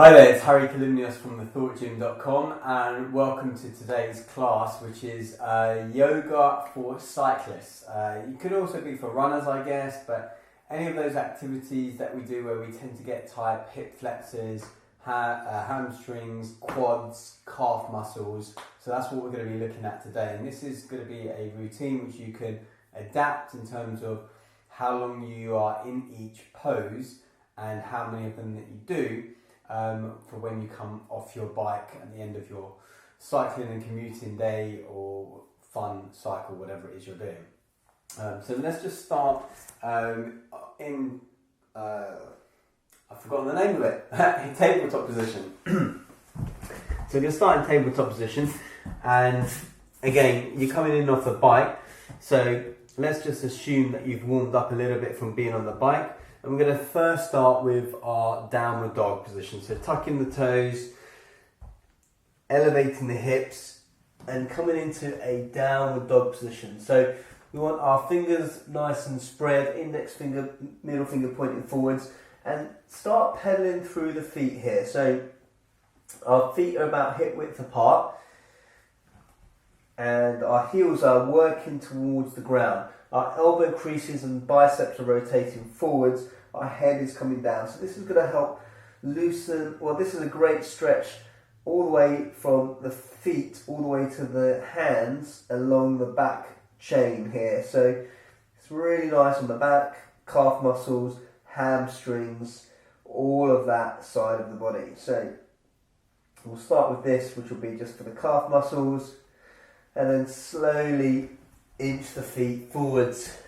Hi there, it's Hari Kalymnios from thethoughtgym.com and welcome to today's class, which is yoga for cyclists. You could also be for runners, I guess, but any of those activities that we do where we tend to get tight hip flexors, hamstrings, quads, calf muscles. So that's what we're going to be looking at today. And this is going to be a routine which you can adapt in terms of how long you are in each pose and how many of them that you do. For when you come off your bike at the end of your cycling and commuting day or fun cycle, whatever it is you're doing. So let's just start I've forgotten the name of it, in tabletop position. So we're going to start in tabletop position, and again, you're coming in off the bike, so let's just assume that you've warmed up a little bit from being on the bike. And we're going to first start with our downward dog position. So tucking the toes, elevating the hips, and coming into a downward dog position. So we want our fingers nice and spread, index finger, middle finger pointing forwards, and start pedaling through the feet here. So our feet are about hip width apart, and our heels are working towards the ground. Our elbow creases and biceps are rotating forwards. Our head is coming down. So this is going to help loosen, well, this is a great stretch all the way from the feet all the way to the hands along the back chain here. So it's really nice on the back, calf muscles, hamstrings, all of that side of the body. So we'll start with this, which will be just for the calf muscles, and then slowly inch the feet forwards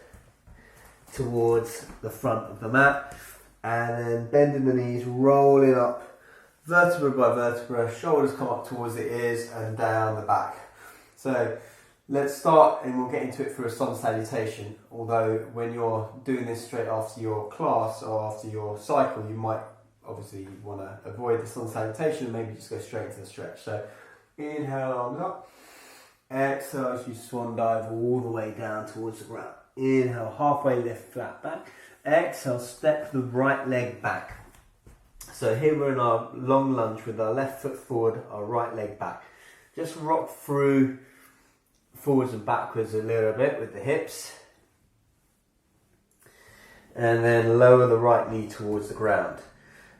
towards the front of the mat, and then bending the knees, rolling up vertebra by vertebra, shoulders come up towards the ears and down the back. So let's start, and we'll get into it through a sun salutation, although when you're doing this straight after your class or after your cycle, you might obviously want to avoid the sun salutation and maybe just go straight into the stretch. So inhale, arms up. Exhale as you swan dive all the way down towards the ground. Inhale, halfway lift, flat back. Exhale, step the right leg back. So here we're in our long lunge with our left foot forward, our right leg back. Just rock through forwards and backwards a little bit with the hips. And then lower the right knee towards the ground.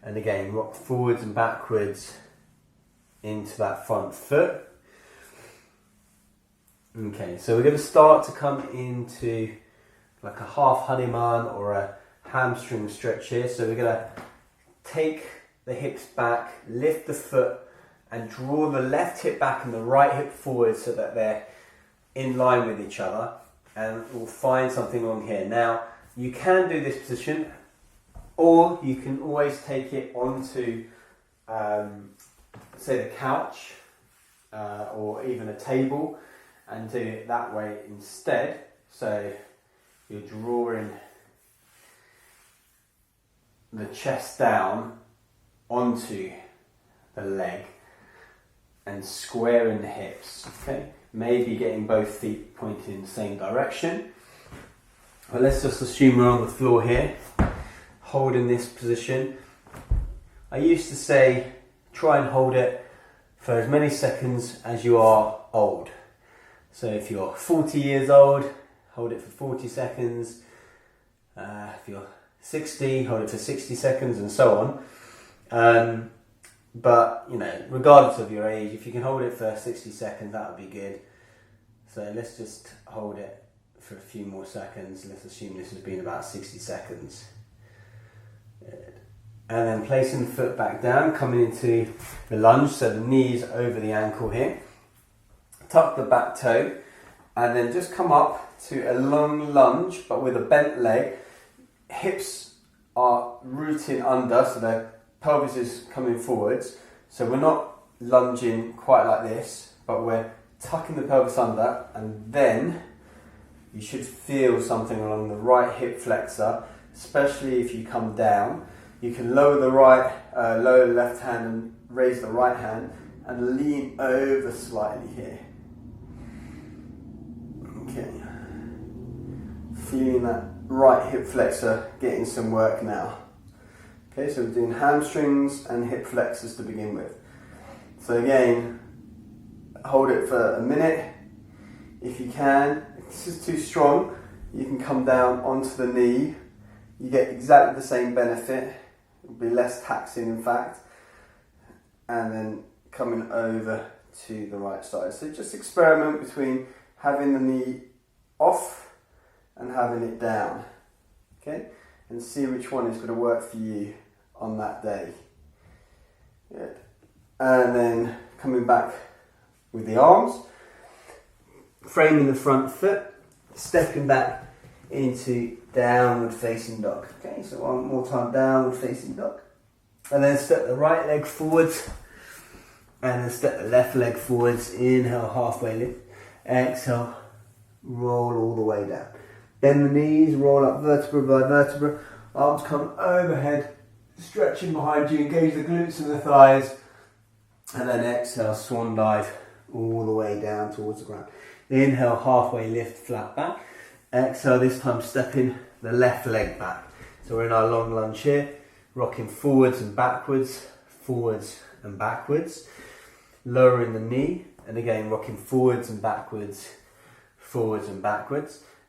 And again, rock forwards and backwards into that front foot. Okay, so we're going to start to come into like a half Hanuman or a hamstring stretch here. So we're going to take the hips back, lift the foot, and draw the left hip back and the right hip forward so that they're in line with each other. And we'll find something along here. Now, you can do this position, or you can always take it onto, say, the couch or even a table, and do it that way instead. So you're drawing the chest down onto the leg and squaring the hips. Okay, maybe getting both feet pointing in the same direction. But let's just assume we're on the floor here, holding this position. I used to say try and hold it for as many seconds as you are old. So if you're 40 years old, hold it for 40 seconds. If you're 60, hold it for 60 seconds, and so on. But, you know, regardless of your age, if you can hold it for 60 seconds, that would be good. So let's just hold it for a few more seconds. Let's assume this has been about 60 seconds. Good. And then placing the foot back down, coming into the lunge, so the knees over the ankle here. Tuck the back toe, and then just come up to a long lunge, but with a bent leg. Hips are rooting under, so the pelvis is coming forwards. So we're not lunging quite like this, but we're tucking the pelvis under, and then you should feel something along the right hip flexor, especially if you come down. You can lower the left hand and raise the right hand and lean over slightly here. Okay, feeling that right hip flexor getting some work now. Okay, so we're doing hamstrings and hip flexors to begin with. So again, hold it for a minute. If you can, if this is too strong, you can come down onto the knee. You get exactly the same benefit. It'll be less taxing in fact. And then coming over to the right side. So just experiment between having the knee off and having it down. Okay? And see which one is going to work for you on that day. Good. And then coming back with the arms, framing the front foot, stepping back into downward facing dog. Okay, so one more time, downward facing dog. And then step the right leg forwards, and then step the left leg forwards. Inhale, halfway lift. Exhale, roll all the way down. Bend the knees, roll up vertebra by vertebra. Arms come overhead, stretching behind you, engage the glutes and the thighs. And then exhale, swan dive all the way down towards the ground. Inhale, halfway lift, flat back. Exhale, this time stepping the left leg back. So we're in our long lunge here, rocking forwards and backwards, lowering the knee, and again rocking forwards and backwards.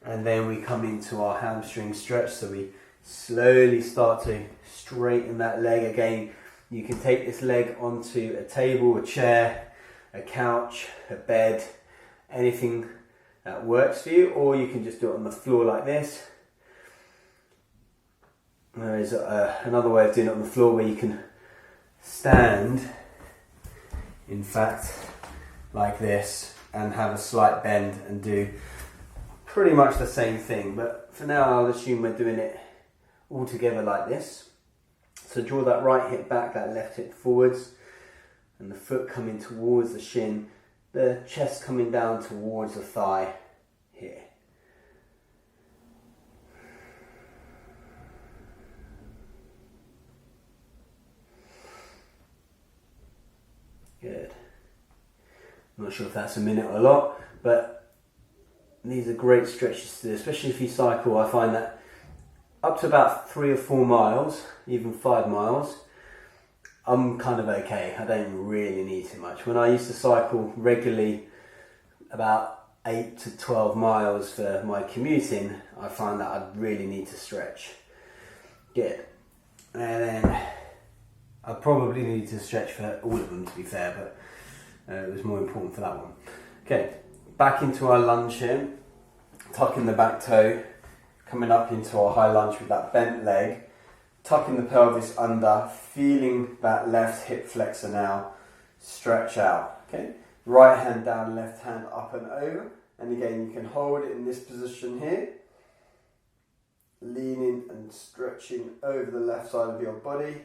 And then we come into our hamstring stretch, so we slowly start to straighten that leg. Again, you can take this leg onto a table, a chair, a couch, a bed, anything that works for you, or you can just do it on the floor like this. There is another way of doing it on the floor where you can stand, in fact, like this, and have a slight bend and do pretty much the same thing. But for now, I'll assume we're doing it all together like this. So draw that right hip back, that left hip forwards, and the foot coming towards the shin, the chest coming down towards the thigh here. Good. I'm not sure if that's a minute or a lot, but these are great stretches to do, especially if you cycle. I find that up to about 3 or 4 miles, even 5 miles, I'm kind of okay. I don't really need too much. When I used to cycle regularly, about 8 to 12 miles for my commuting, I find that I'd really need to stretch. Good. And then I probably need to stretch for all of them, to be fair, but it was more important for that one. Okay, back into our lunge here, tucking the back toe, coming up into our high lunge with that bent leg, tucking the pelvis under, feeling that left hip flexor now stretch out. Okay, right hand down, left hand up and over, and again you can hold it in this position here, leaning and stretching over the left side of your body,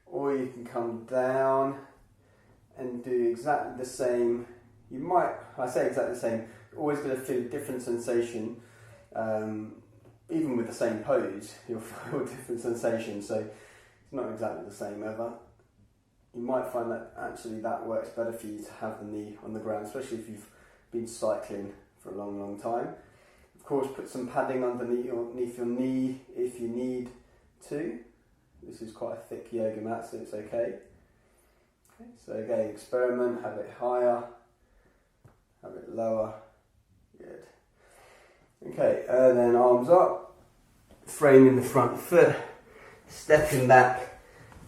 or you can come down and do exactly the same. You might, I say exactly the same, always going to feel a different sensation. Even with the same pose, you'll feel a different sensation, so it's not exactly the same ever. You might find that actually that works better for you to have the knee on the ground, especially if you've been cycling for a long time. Of course, put some padding underneath your knee if you need to. This is quite a thick yoga mat, so it's okay. So again, experiment, have it higher, have it lower. Good. Okay, and then arms up, framing the front foot, stepping back,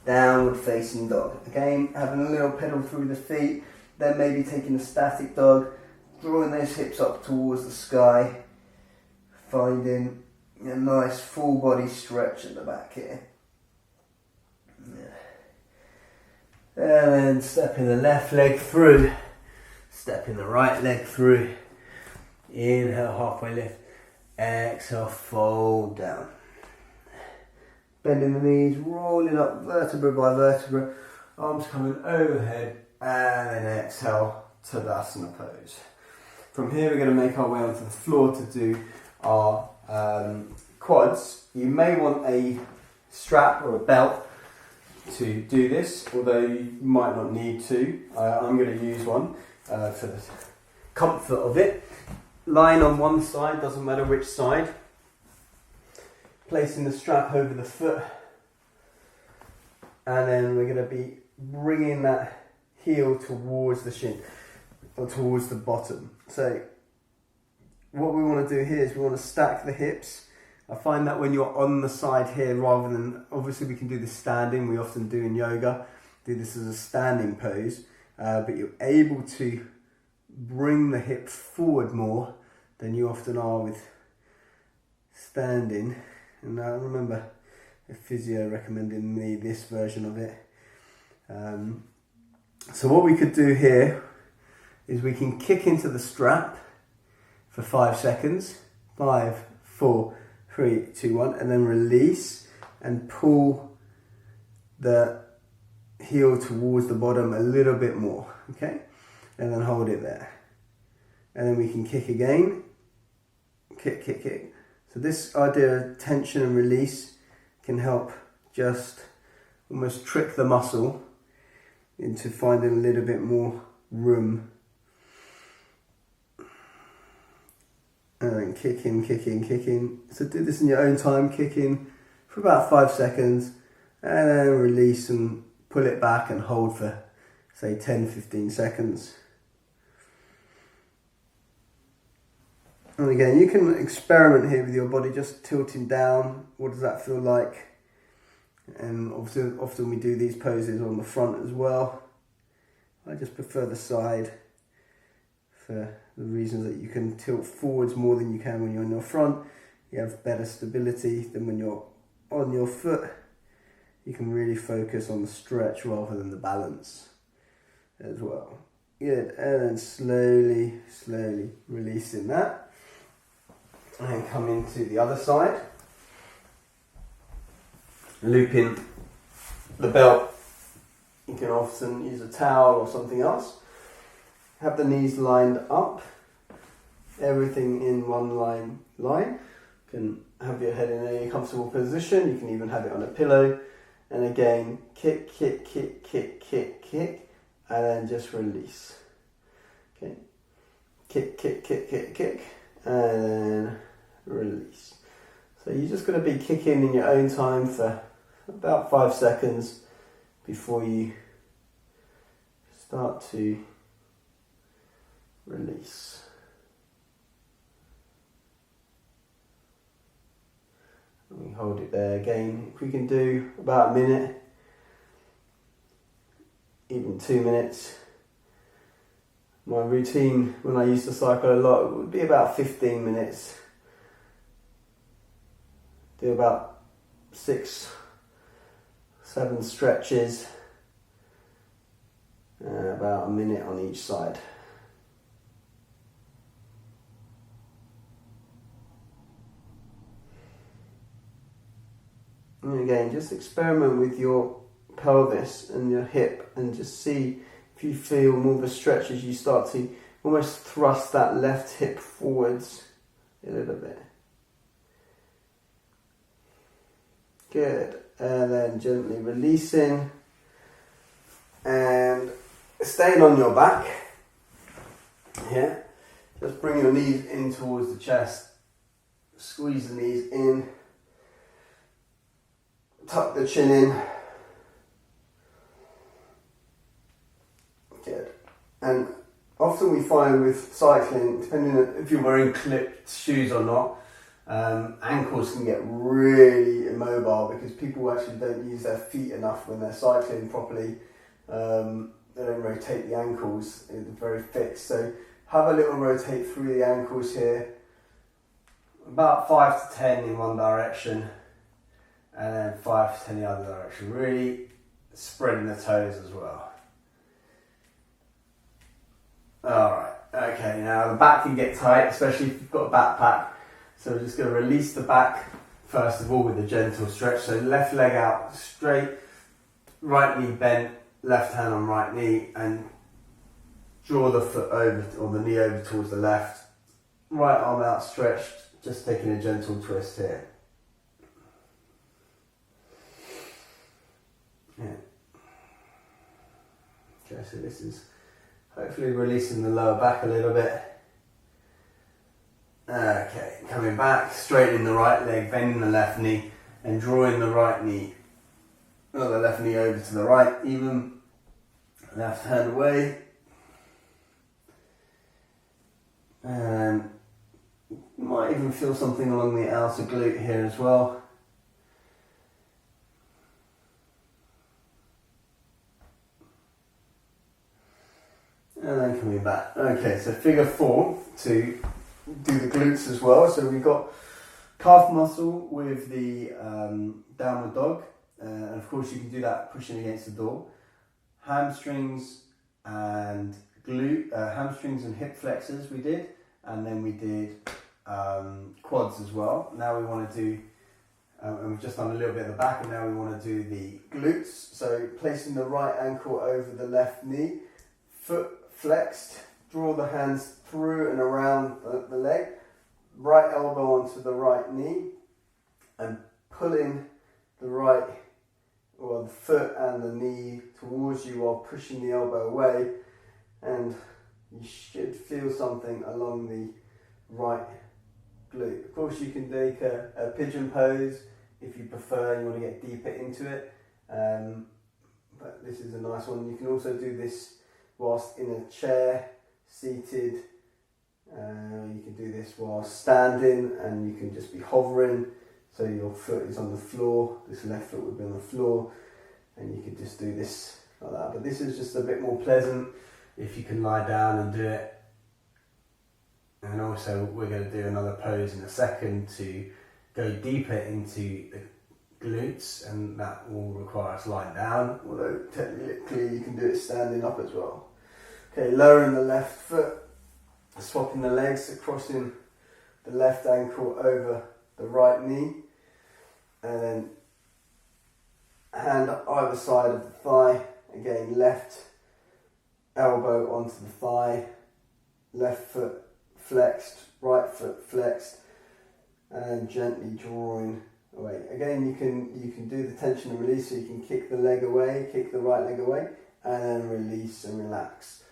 downward facing dog. Again, having a little pedal through the feet, then maybe taking a static dog, drawing those hips up towards the sky, finding a nice full body stretch at the back here. And then stepping the left leg through, stepping the right leg through. Inhale, halfway lift. Exhale, fold down. Bending the knees, rolling up vertebra by vertebra. Arms coming overhead. And then exhale, Tadasana pose. From here we're going to make our way onto the floor to do our quads. You may want a strap or a belt to do this, although you might not need to. I'm going to use one for the comfort of it. Lying on one side, doesn't matter which side. Placing the strap over the foot. and then we're going to be bringing that heel towards the shin, or towards the bottom. So what we want to do here is we want to stack the hips. I find that when you're on the side here, rather than, obviously we can do this standing, we often do in yoga, do this as a standing pose, but you're able to bring the hip forward more than you often are with standing. And I remember a physio recommended me this version of it. So what we could do here is we can kick into the strap for 5 seconds. 5, 4, 3, 2, 1, and then release and pull the heel towards the bottom a little bit more, okay? And then hold it there. And then we can kick again. Kick, kick, kick. So this idea of tension and release can help just almost trick the muscle into finding a little bit more room. And then kick in, kick in, kick in. So do this in your own time, kick in for about 5 seconds, and then release and pull it back and hold for, say, 10-15 seconds. And again, you can experiment here with your body, just tilting down. What does that feel like? And obviously, often we do these poses on the front as well. I just prefer the side for the reasons that you can tilt forwards more than you can when you're on your front. You have better stability than when you're on your foot. You can really focus on the stretch rather than the balance as well. Good, and then slowly, slowly releasing that. And come into the other side. Looping the belt. You can often use a towel or something else. Have the knees lined up. Everything in one line. You can have your head in any comfortable position. You can even have it on a pillow. And again, kick, kick, kick, kick, kick, kick. And then just release. Okay. Kick, kick, kick, kick, kick. And then release. So you're just going to be kicking in your own time for about 5 seconds before you start to release. And we hold it there again. If we can do about a minute, even 2 minutes. My routine when I used to cycle a lot would be about 15 minutes. Do about 6, 7 stretches, about a minute on each side. And again, just experiment with your pelvis and your hip and just see if you feel more of a stretch as you start to almost thrust that left hip forwards a little bit. Good. And then gently releasing and staying on your back. Here. Just bring your knees in towards the chest. Squeeze the knees in. Tuck the chin in. Good. And often we find with cycling, depending on if you're wearing clipped shoes or not, ankles can get really immobile because people actually don't use their feet enough when they're cycling properly. They don't rotate the ankles, they're very fixed. So have a little rotate through the ankles here, about 5 to 10 in one direction, and then 5 to 10 in the other direction. Really spreading the toes as well. Alright, okay, now the back can get tight, especially if you've got a backpack. So we're just going to release the back first of all with a gentle stretch. So left leg out straight, right knee bent, left hand on right knee, and draw the foot over, or the knee over towards the left. Right arm out stretched, just taking a gentle twist here. Yeah. Okay, so this is hopefully releasing the lower back a little bit. Okay, coming back, straightening the right leg, bending the left knee, and drawing the right knee Another left knee over to the right, even. Left hand away. And you might even feel something along the outer glute here as well. And then coming back. Okay, so figure 4 to do the glutes as well. So we've got calf muscle with the downward dog. And of course you can do that pushing against the door. Hamstrings and hamstrings and hip flexors we did. And then we did quads as well. Now we want to do, and we've just done a little bit at the back, and now we want to do the glutes. So placing the right ankle over the left knee, foot flexed, draw the hands through and around the leg, right elbow onto the right knee, and pulling the right, or the foot and the knee towards you while pushing the elbow away, and you should feel something along the right glute. Of course you can take a pigeon pose if you prefer, you want to get deeper into it, but this is a nice one. You can also do this whilst in a chair, seated. You can do this while standing, and you can just be hovering, so your foot is on the floor, this left foot would be on the floor, and you can just do this like that. But this is just a bit more pleasant if you can lie down and do it. And also we're going to do another pose in a second to go deeper into the glutes, and that will require us lying down, although technically you can do it standing up as well. Okay, lowering the left foot, swapping the legs, crossing the left ankle over the right knee, and then hand either side of the thigh. Again, left elbow onto the thigh, left foot flexed, right foot flexed, and gently drawing away. Again, you can do the tension and release, so you can kick the leg away, kick the right leg away, and then release and relax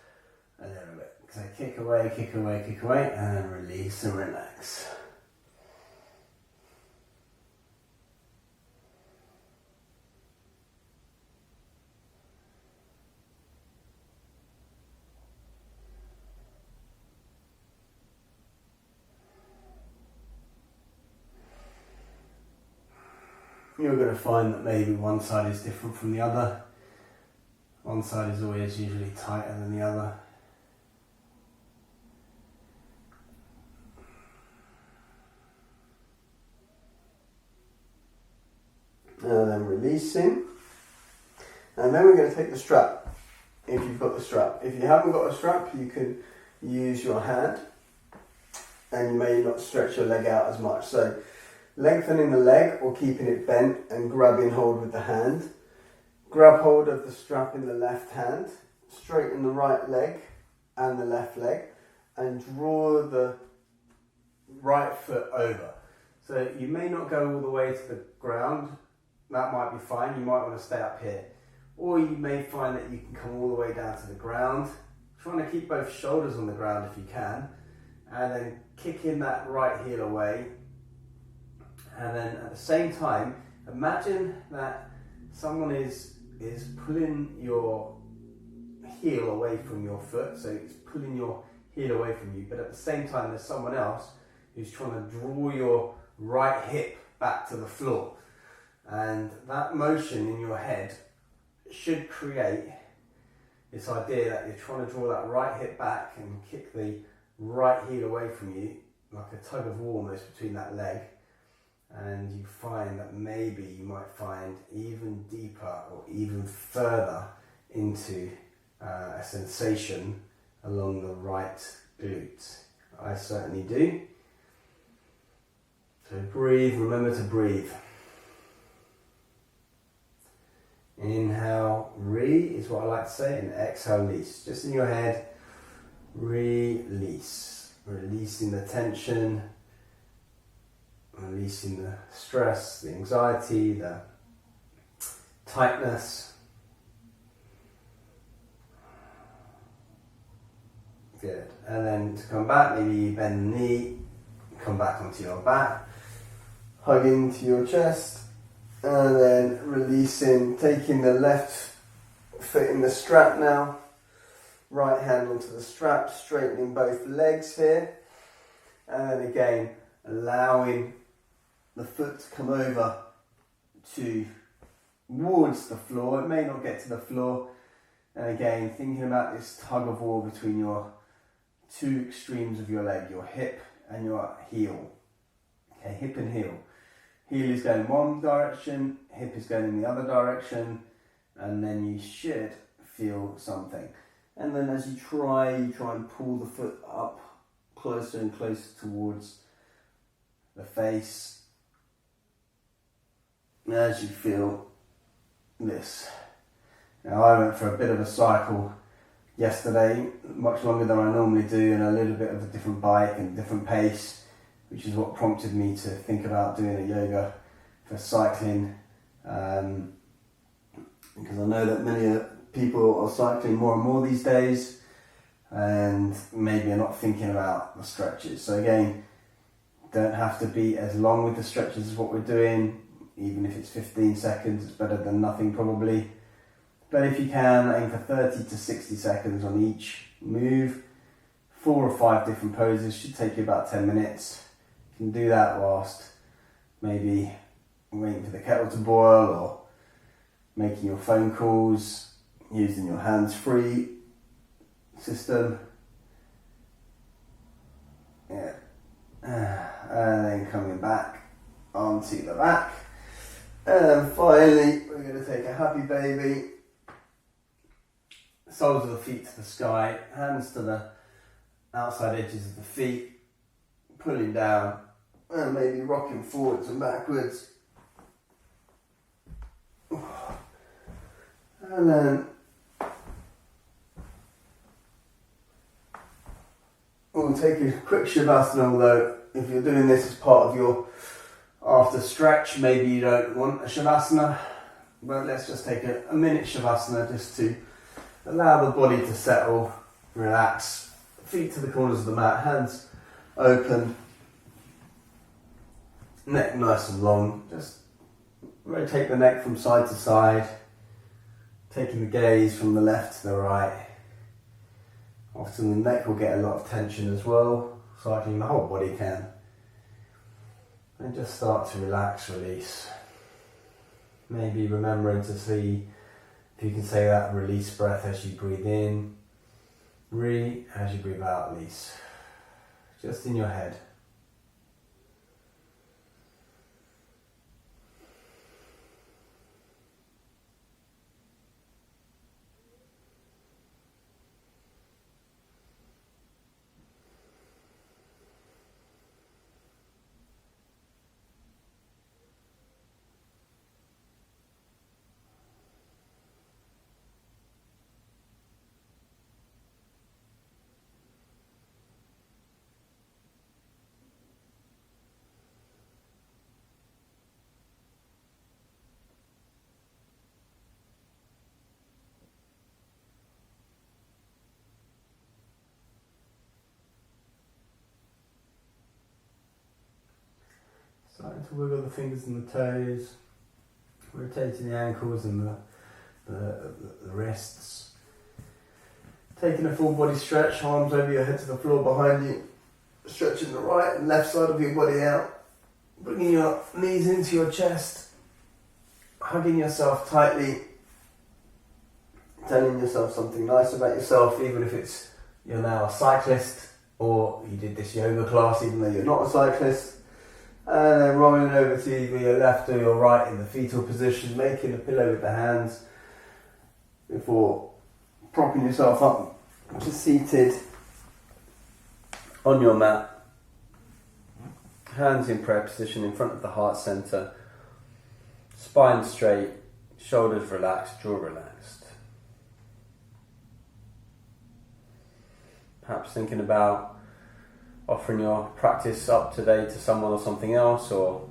a little bit. So kick away, kick away, kick away, and then release and relax. You're going to find that maybe one side is different from the other. One side is always usually tighter than the other. And then releasing. And then we're going to take the strap, if you've got the strap. If you haven't got a strap, you can use your hand, and you may not stretch your leg out as much. So lengthening the leg or keeping it bent and grabbing hold with the hand. Grab hold of the strap in the left hand, straighten the right leg and the left leg, and draw the right foot over. So you may not go all the way to the ground, that might be fine, you might want to stay up here. Or you may find that you can come all the way down to the ground, trying to keep both shoulders on the ground if you can, and then kicking that right heel away. And then at the same time, imagine that someone is pulling your heel away from your foot, so it's pulling your heel away from you, but at the same time there's someone else who's trying to draw your right hip back to the floor. And that motion in your head should create this idea that you're trying to draw that right hip back and kick the right heel away from you, like a tug of war almost between that leg. And you find that maybe you might find even deeper or even further into a sensation along the right glute. I certainly do. So breathe, remember to breathe. Inhale, re is what I like to say, and exhale, release. Just in your head, release. Releasing the tension, releasing the stress, the anxiety, the tightness. Good. And then to come back, maybe you bend the knee, come back onto your back, hug into your chest, And then releasing, taking the left foot in the strap now. Right hand onto the strap, straightening both legs here. And then again, allowing the foot to come over towards the floor. It may not get to the floor. And again, thinking about this tug of war between your two extremes of your leg, your hip and your heel. Okay, hip and heel. Heel is going one direction, hip is going in the other direction, and then you should feel something. And then as you try and pull the foot up closer and closer towards the face, as you feel this. Now I went for a bit of a cycle yesterday, much longer than I normally do, and a little bit of a different bike and different pace, which is what prompted me to think about doing a yoga for cycling, because I know that many people are cycling more and more these days and maybe are not thinking about the stretches. So again, don't have to be as long with the stretches as what we're doing. Even if it's 15 seconds, it's better than nothing probably. But if you can, aim for 30 to 60 seconds on each move. 4 or 5 different poses, should take you about 10 minutes. You can do that whilst maybe waiting for the kettle to boil, or making your phone calls, using your hands-free system. Yeah. And then coming back onto the back. And then finally, we're going to take a happy baby. Soles of the feet to the sky, hands to the outside edges of the feet, pulling down, and maybe rocking forwards and backwards. And then we'll take a quick Shavasana, although if you're doing this as part of your after stretch, maybe you don't want a Shavasana, but let's just take a minute Shavasana just to allow the body to settle, relax, feet to the corners of the mat, hands open, neck nice and long. Just rotate the neck from side to side, taking the gaze from the left to the right. Often the neck will get a lot of tension as well, cycling the whole body can. And just start to relax, release. Maybe remembering to see if you can say that release breath as you breathe in, as you breathe out, release. Just in your head. Starting to wiggle the fingers and the toes, rotating the ankles and the wrists. Taking a full body stretch, arms over your head to the floor behind you, stretching the right and left side of your body out, bringing your knees into your chest, hugging yourself tightly, telling yourself something nice about yourself, even if it's you're now a cyclist or you did this yoga class even though you're not a cyclist. And then rolling over to either your left or your right in the fetal position, making a pillow with the hands before propping yourself up, just seated on your mat. Hands in prayer position in front of the heart center, spine straight, shoulders relaxed, jaw relaxed. Perhaps thinking about offering your practice up today to someone or something else, or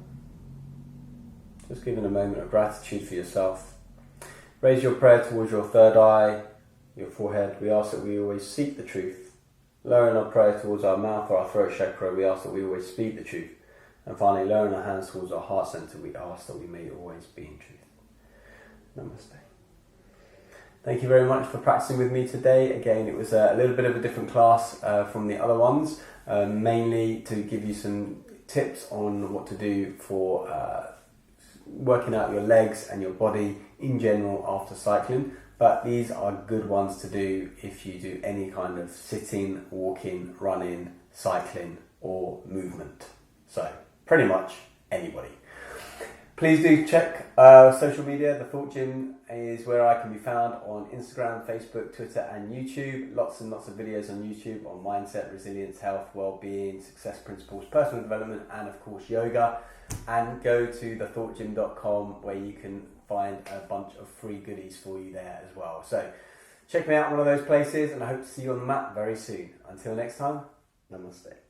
just giving a moment of gratitude for yourself. Raise your prayer towards your third eye, your forehead. We ask that we always seek the truth. Lowering our prayer towards our mouth or our throat chakra, we ask that we always speak the truth. And finally, lowering our hands towards our heart center, we ask that we may always be in truth. Namaste. Thank you very much for practicing with me today. Again, it was a little bit of a different class from the other ones, mainly to give you some tips on what to do for working out your legs and your body in general after cycling. But these are good ones to do if you do any kind of sitting, walking, running, cycling or movement. So pretty much anybody. Please do check social media. The Thought Gym is where I can be found on Instagram, Facebook, Twitter and YouTube. Lots and lots of videos on YouTube on mindset, resilience, health, well-being, success principles, personal development and of course yoga. And go to thethoughtgym.com where you can find a bunch of free goodies for you there as well. So check me out on one of those places and I hope to see you on the mat very soon. Until next time, namaste.